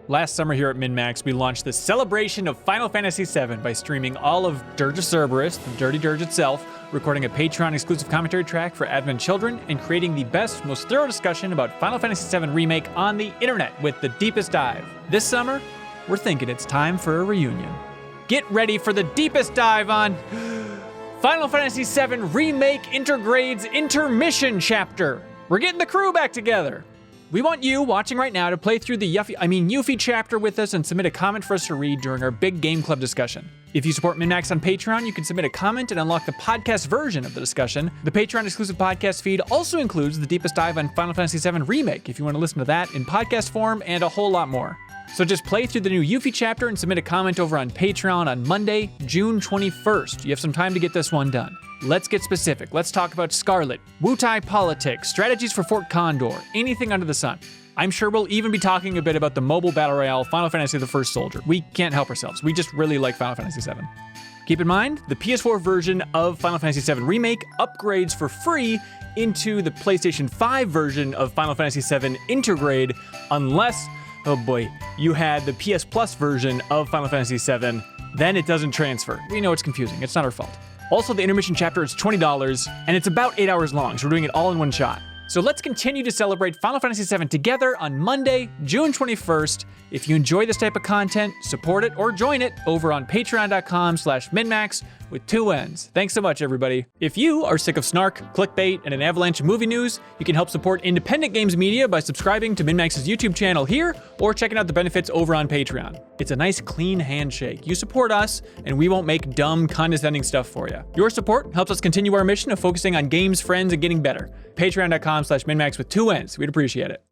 Last summer here at MinnMax, we launched the celebration of Final Fantasy VII by streaming all of Dirge of Cerberus, the Dirty Dirge itself, recording a Patreon-exclusive commentary track for Advent children, and creating the best, most thorough discussion about Final Fantasy VII Remake on the internet with the deepest dive. This summer, we're thinking it's time for a reunion. Get ready for the deepest dive on Final Fantasy VII Remake Intergrade's INTERmission chapter. We're getting the crew back together. We want you watching right now to play through the Yuffie chapter with us and submit a comment for us to read during our big game club discussion. If you support MinnMax on Patreon, you can submit a comment and unlock the podcast version of the discussion. The Patreon exclusive podcast feed also includes the deepest dive on Final Fantasy VII Remake if you want to listen to that in podcast form and a whole lot more. So just play through the new Yuffie chapter and submit a comment over on Patreon on Monday, June 21st. You have some time to get this one done. Let's get specific. Let's talk about Scarlet, Wutai politics, strategies for Fort Condor, anything under the sun. I'm sure we'll even be talking a bit about the mobile battle royale Final Fantasy the First Soldier. We can't help ourselves. We just really like Final Fantasy VII. Keep in mind, the PS4 version of Final Fantasy VII Remake upgrades for free into the PlayStation 5 version of Final Fantasy VII Intergrade unless, oh boy, you had the PS Plus version of Final Fantasy VII, then it doesn't transfer. We know it's confusing. It's not our fault. Also, the intermission chapter is $20, and it's about 8 hours long, so we're doing it all in one shot. So let's continue to celebrate Final Fantasy VII together on Monday, June 21st. If you enjoy this type of content, support it or join it over on patreon.com/MinnMax with 2 N's. Thanks so much, everybody. If you are sick of snark, clickbait, and an avalanche of movie news, you can help support independent games media by subscribing to MinnMax's YouTube channel here or checking out the benefits over on Patreon. It's a nice, clean handshake. You support us, and we won't make dumb, condescending stuff for you. Your support helps us continue our mission of focusing on games, friends, and getting better. Patreon.com/MinnMax with 2 N's. We'd appreciate it.